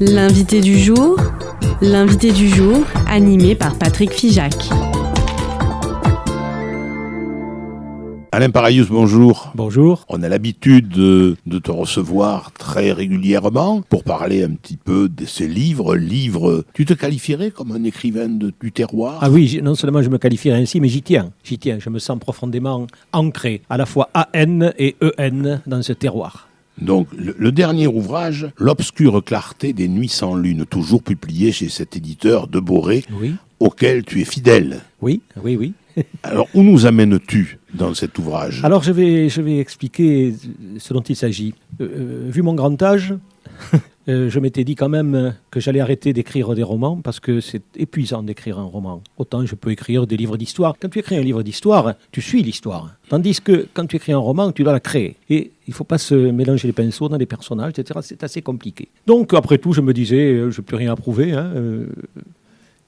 L'invité du jour, animé par Patrick Figeac. Alain Parayus, bonjour. Bonjour. On a l'habitude de te recevoir très régulièrement pour parler un petit peu de ces livres. Tu te qualifierais comme un écrivain du terroir ? Ah oui, non seulement je me qualifierais ainsi, mais j'y tiens. Je me sens profondément ancré, à la fois AN et EN dans ce terroir. Donc, le dernier ouvrage, L'obscure clarté des nuits sans lune, toujours publié chez cet éditeur de Boré, Oui. auquel tu es fidèle. Oui. Alors, où nous amènes-tu dans cet ouvrage ? Alors je vais expliquer ce dont il s'agit. Vu mon grand âge, je m'étais dit quand même que j'allais arrêter d'écrire des romans parce que c'est épuisant d'écrire un roman. Autant je peux écrire des livres d'histoire. Quand tu écris un livre d'histoire, tu suis l'histoire. Tandis que quand tu écris un roman, tu dois la créer. Et il ne faut pas se mélanger les pinceaux dans les personnages, etc. C'est assez compliqué. Donc après tout, je me disais, je n'ai plus rien à prouver.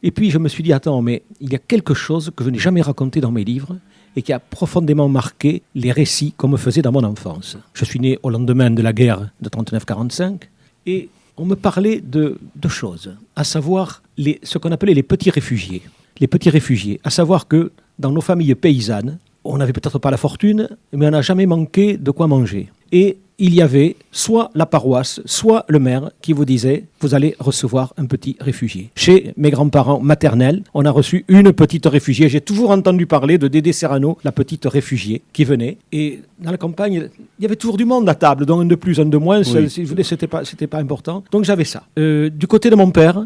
Et puis je me suis dit, attends, mais il y a quelque chose que je n'ai jamais raconté dans mes livres et qui a profondément marqué les récits qu'on me faisait dans mon enfance. Je suis né au lendemain de la guerre de 39-45 et on me parlait de deux choses, à savoir ce qu'on appelait les petits réfugiés. Les petits réfugiés, à savoir que dans nos familles paysannes, on n'avait peut-être pas la fortune, mais on n'a jamais manqué de quoi manger. Et il y avait soit la paroisse, soit le maire qui vous disait « vous allez recevoir un petit réfugié ». Chez mes grands-parents maternels, on a reçu une petite réfugiée. J'ai toujours entendu parler de Dédé Serrano, la petite réfugiée qui venait. Et dans la campagne, il y avait toujours du monde à table, donc un de plus, un de moins, oui. C'était pas important. Donc j'avais ça. Du côté de mon père,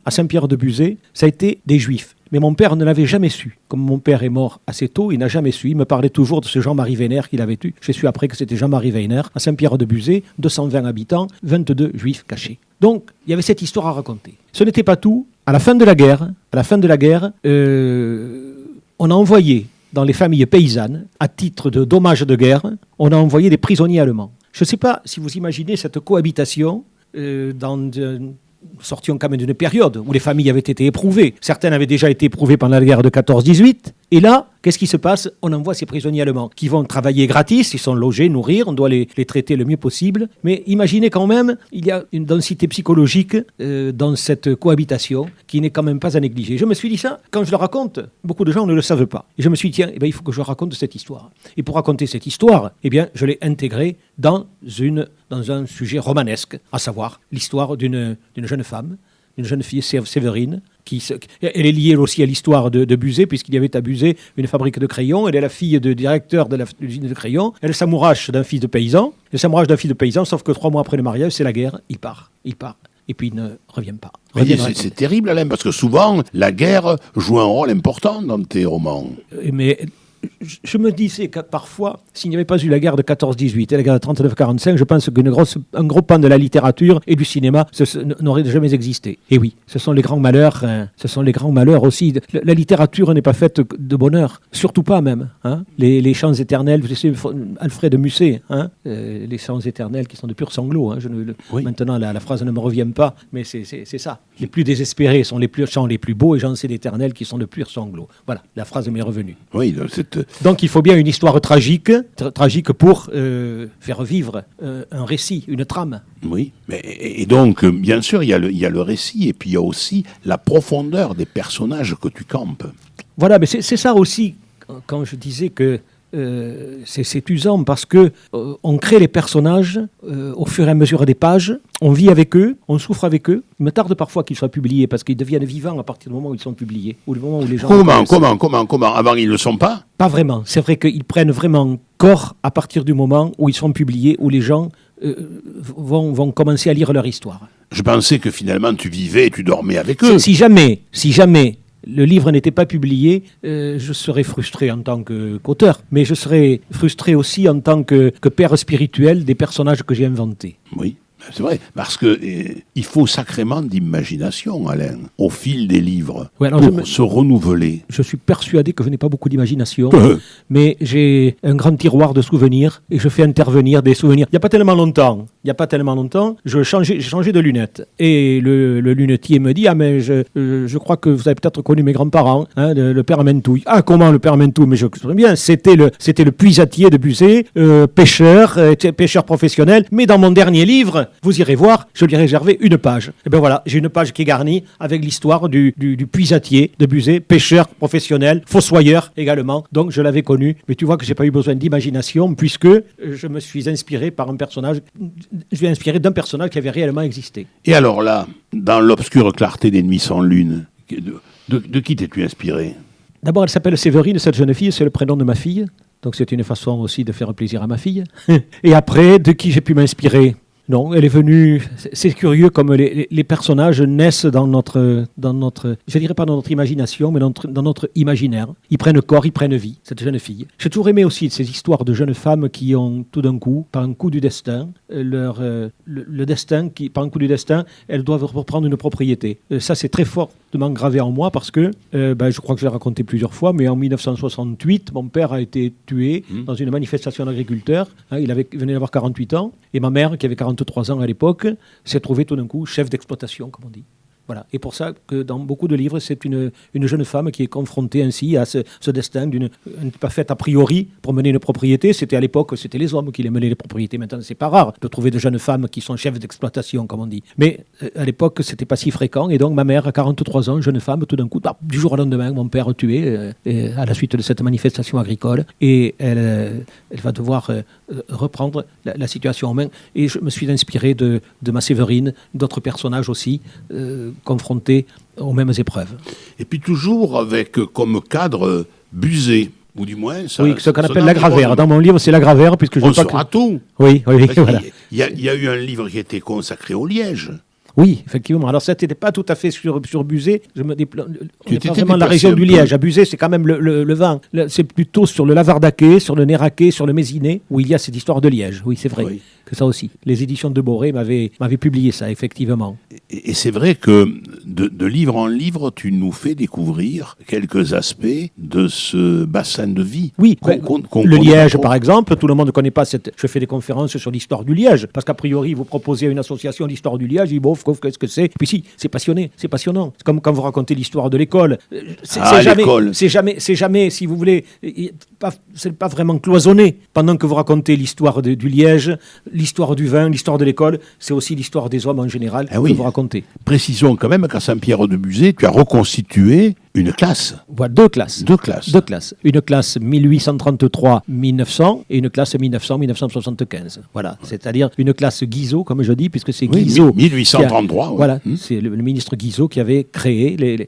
à Saint-Pierre-de-Buzet, ça a été des Juifs. Mais mon père ne l'avait jamais su. Comme mon père est mort assez tôt, il n'a jamais su. Il me parlait toujours de ce Jean-Marie Weiner qu'il avait eu. J'ai su après que c'était Jean-Marie Weiner, à Saint-Pierre-de-Buzet, 220 habitants, 22 Juifs cachés. Donc, il y avait cette histoire à raconter. Ce n'était pas tout. À la fin de la guerre, on a envoyé dans les familles paysannes, à titre de dommages de guerre, on a envoyé des prisonniers allemands. Je ne sais pas si vous imaginez cette cohabitation sortions quand même d'une période où les familles avaient été éprouvées. Certaines avaient déjà été éprouvées pendant la guerre de 14-18. Et là, qu'est-ce qui se passe ? On envoie ces prisonniers allemands qui vont travailler gratis, ils sont logés, nourrir, on doit les traiter le mieux possible. Mais imaginez quand même, il y a une densité psychologique dans cette cohabitation qui n'est quand même pas à négliger. Je me suis dit ça, quand je le raconte, beaucoup de gens ne le savent pas. Et je me suis dit, tiens, il faut que je raconte cette histoire. Et pour raconter cette histoire, je l'ai intégrée dans un sujet romanesque, à savoir l'histoire d'une jeune femme, une jeune fille, Séverine, elle est liée aussi à l'histoire de Buzet, puisqu'il y avait à Buzet une fabrique de crayons. Elle est la fille du directeur de l'usine de crayons. Elle s'amourache d'un fils de paysan. Sauf que 3 mois après le mariage, c'est la guerre. Il part. Et puis il ne revient pas. C'est terrible, Alain, parce que souvent, la guerre joue un rôle important dans tes romans. Mais je me disais que parfois, s'il n'y avait pas eu la guerre de 14-18 et la guerre de 39-45, je pense qu'un gros pan de la littérature et du cinéma n'aurait jamais existé. Et oui, ce sont les grands malheurs aussi. La littérature n'est pas faite de bonheur, surtout pas même. Les chants éternels, vous savez, Alfred de Musset, les chants éternels qui sont de purs sanglots. Oui. Maintenant, la phrase ne me revient pas, mais c'est ça. Les plus désespérés sont les chants les plus beaux et j'en sais d'éternels qui sont de purs sanglots. Voilà, la phrase m'est revenue. Oui, donc il faut bien une histoire tragique pour faire vivre un récit, une trame. Oui, et donc bien sûr il y a le récit et puis il y a aussi la profondeur des personnages que tu campes. Voilà, mais c'est ça aussi quand je disais que c'est usant parce que on crée les personnages au fur et à mesure des pages, on vit avec eux, on souffre avec eux. Il me tarde parfois qu'ils soient publiés parce qu'ils deviennent vivants à partir du moment où ils sont publiés, ou le moment où les gens. Comment avant ils ne le sont pas ? Pas vraiment. C'est vrai qu'ils prennent vraiment corps à partir du moment où ils sont publiés, où les gens vont commencer à lire leur histoire. Je pensais que finalement tu vivais et tu dormais avec eux. Si jamais le livre n'était pas publié, je serais frustré en tant qu'auteur, mais je serais frustré aussi en tant que père spirituel des personnages que j'ai inventés. Oui, c'est vrai, parce que il faut sacrément d'imagination, Alain, au fil des livres, pour se renouveler. Je suis persuadé que je n'ai pas beaucoup d'imagination, mais j'ai un grand tiroir de souvenirs et je fais intervenir des souvenirs. Il n'y a pas tellement longtemps, il n'y a pas tellement longtemps, j'ai changé de lunettes. Et le lunetier me dit, mais je crois que vous avez peut-être connu mes grands-parents, le père Mentouille. Ah, comment le père Mentouille? Mais je connais bien, c'était le puisatier de Buzet, pêcheur professionnel. Mais dans mon dernier livre, vous irez voir, je lui ai réservé une page. Et bien voilà, j'ai une page qui est garnie avec l'histoire du puisatier de Buzet, pêcheur professionnel, fossoyeur également. Donc je l'avais connu, mais tu vois que j'ai pas eu besoin d'imagination puisque je me suis inspiré d'un personnage qui avait réellement existé. Et alors là, dans l'obscure clarté des nuits sans lune, de qui t'es-tu inspiré? D'abord, elle s'appelle Séverine, cette jeune fille, c'est le prénom de ma fille. Donc c'est une façon aussi de faire plaisir à ma fille. Et après, de qui j'ai pu m'inspirer? Non, elle est venue. C'est curieux comme les personnages naissent dans notre, je dirais pas dans notre imagination, mais dans notre imaginaire. Ils prennent corps, ils prennent vie, cette jeune fille. J'ai toujours aimé aussi ces histoires de jeunes femmes qui ont tout d'un coup, par un coup du destin, le destin, par un coup du destin, elles doivent reprendre une propriété. Ça, c'est très fortement gravé en moi parce que, je crois que je l'ai raconté plusieurs fois, mais en 1968, mon père a été tué dans une manifestation d'agriculteurs. Il venait d'avoir 48 ans, et ma mère, qui avait 43 ans à l'époque, s'est trouvée tout d'un coup chef d'exploitation, comme on dit. Voilà. Et pour ça que dans beaucoup de livres, c'est une jeune femme qui est confrontée ainsi à ce destin pas faite a priori pour mener une propriété. À l'époque, c'était les hommes qui les menaient les propriétés. Maintenant, c'est pas rare de trouver de jeunes femmes qui sont chefs d'exploitation, comme on dit. Mais à l'époque, c'était pas si fréquent. Et donc, ma mère, à 43 ans, jeune femme, tout d'un coup, du jour au lendemain, mon père tué à la suite de cette manifestation agricole. Et elle va devoir reprendre la situation en main. Et je me suis inspiré de ma Séverine, d'autres personnages aussi, confrontés aux mêmes épreuves. Et puis toujours avec comme cadre Buzet, ou du moins... Ça, oui, ce qu'on appelle l'agravère. Dans mon livre, c'est l'agravère, puisque je on veux pas saura tout. Oui, voilà. Il y a eu un livre qui était consacré au liège. Oui, effectivement. Alors, ça n'était pas tout à fait sur Buzet. On n'est pas vraiment déplacé la région du Liège. À Buzet, c'est quand même le vin. C'est plutôt sur le Lavardaquais, sur le Néraquais, sur le Mésinet, où il y a cette histoire de Liège. Oui, c'est vrai. Oui. Que ça aussi. Les éditions de Boré m'avaient publié ça, effectivement. Et c'est vrai que de livre en livre, tu nous fais découvrir quelques aspects de ce bassin de vie. Oui, le Liège, par exemple, tout le monde ne connaît pas je fais des conférences sur l'histoire du Liège, parce qu'a priori, vous proposez à une association l'histoire du Liège, ils disent, qu'est-ce que c'est? Puis si, c'est passionnant. C'est comme quand vous racontez l'histoire de l'école. C'est jamais, si vous voulez, c'est pas vraiment cloisonné. Pendant que vous racontez l'histoire du Liège, l'histoire du vin, l'histoire de l'école, c'est aussi l'histoire des hommes en général que vous racontez. Précisons quand même qu'à Saint-Pierre-de-Buzet, tu as reconstitué une classe. Voilà, deux classes. Une classe 1833-1900 et une classe 1900-1975. Voilà, c'est-à-dire une classe Guizot, comme je dis, puisque c'est Guizot. 1833. Voilà, c'est le ministre Guizot qui avait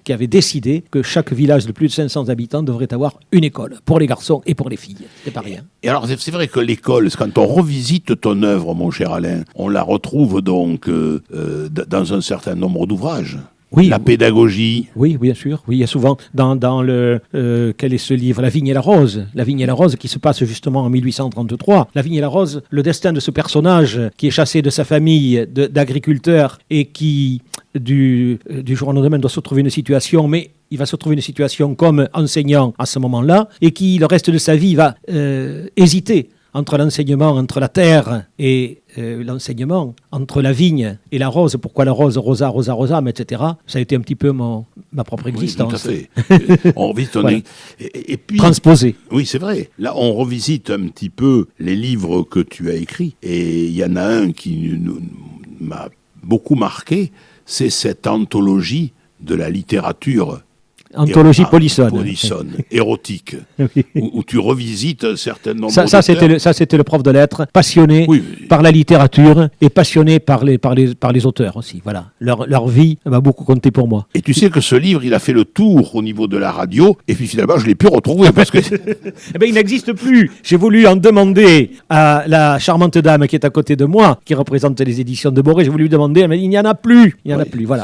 qui avait décidé que chaque village de plus de 500 habitants devrait avoir une école, pour les garçons et pour les filles. C'est pas rien. Et alors, c'est vrai que l'école, quand on revisite ton œuvre, mon cher Alain, on la retrouve donc dans un certain nombre d'ouvrages. Oui, la pédagogie. Oui, bien sûr. Oui, il y a souvent dans le quel est ce livre, La Vigne et la Rose. La Vigne et la Rose qui se passe justement en 1833. La Vigne et la Rose, le destin de ce personnage qui est chassé de sa famille d'agriculteurs et qui du jour au lendemain doit se trouver une situation, mais il va se trouver une situation comme enseignant à ce moment-là et qui le reste de sa vie va hésiter entre l'enseignement, entre la terre et l'enseignement, entre la vigne et la rose. Pourquoi la rose, rosa, rosa, rosam, etc. Ça a été un petit peu ma propre existence. Oui, tout à fait. On revisite voilà. et puis, transposé. Oui, c'est vrai. Là, on revisite un petit peu les livres que tu as écrits. Et il y en a un qui m'a beaucoup marqué, c'est cette anthologie de la littérature. Anthologie polissonne, érotique, oui. où tu revisites un certain nombre ça c'était le prof de lettres, passionné par la littérature et passionné par les auteurs aussi. Voilà, leur vie va beaucoup compter pour moi. Et tu sais que ce livre, il a fait le tour au niveau de la radio, et puis finalement, je l'ai pu retrouver parce que eh bien, il n'existe plus. J'ai voulu en demander à la charmante dame qui est à côté de moi, qui représente les éditions de Boré. J'ai voulu lui demander, elle m'a dit il n'y en a plus, il n'y en a plus. Voilà.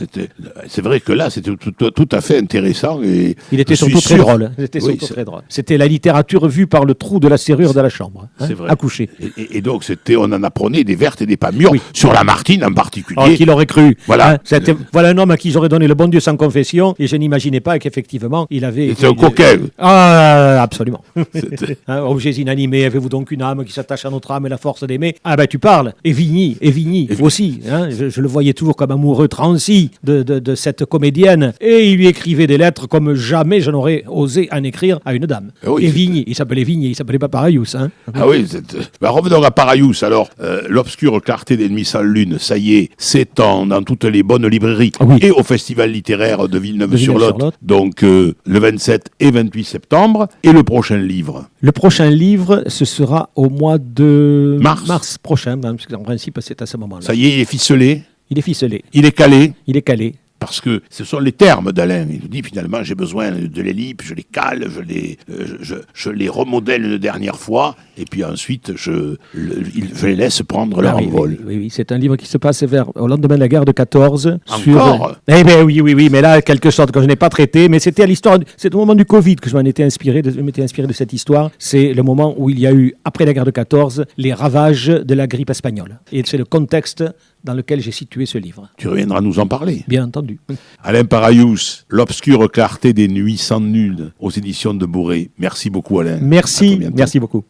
C'est vrai que là, c'était tout à fait intéressant. intéressant. Et Il était je suis surtout très sûr- drôle. Oui, c'est- C'était la littérature vue par le trou de la serrure de la chambre, C'est vrai. à coucher. Et donc, on en apprenait des vertes et des pas mûres, Oui. sur Lamartine en particulier. Oh, qui l'aurait cru? Voilà. Voilà un homme à qui j'aurais donné le bon Dieu sans confession, et je n'imaginais pas qu'effectivement, il avait... C'était un coquin. Ah, absolument. C'était- Objets inanimés, avez-vous donc une âme qui s'attache à notre âme et la force d'aimer? Ah ben tu parles. Et Vigny aussi. Je le voyais toujours comme amoureux transi de cette comédienne, et il lui écrivait des lettres comme jamais je n'aurais osé en écrire à une dame. Ah oui, et c'était- Vigny, il s'appelait Vigny, il s'appelait pas Paraius. Ah oui, revenons à Paraius. Alors, l'obscure clarté des nuits sans lune, ça y est, s'étend dans toutes les bonnes librairies Ah oui. et au festival littéraire de Villeneuve-sur-Lot. Villeneuve-sur-Lot. Donc, le 27 et 28 septembre. Et le prochain livre. Le prochain livre, ce sera au mois de Mars. prochain, parce qu'en principe c'est à ce moment-là. Ça y est, il est ficelé, Il est ficelé, il est calé. il est calé. Parce que ce sont les termes d'Alain. Il nous dit finalement, j'ai besoin de l'ellipse, je les cale, je les remodèle une dernière fois, et puis ensuite, je les laisse prendre leur Ah oui, envol. oui, c'est un livre qui se passe au lendemain de la guerre de 14. Encore Eh bien oui, mais là, quelque sorte, que je n'ai pas traité, mais c'était à l'histoire, c'est au moment du Covid que je m'étais inspiré de cette histoire. C'est le moment où il y a eu, après la guerre de 14, les ravages de la grippe espagnole. Et c'est le contexte dans lequel j'ai situé ce livre. Tu reviendras nous en parler. Bien entendu. Alain Paraius, L'obscure clarté des nuits sans lune, aux éditions de Bourré. Merci beaucoup, Alain. À très Merci, bientôt. merci beaucoup.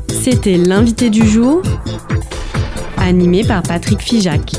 C'était l'invité du jour, animé par Patrick Figeac.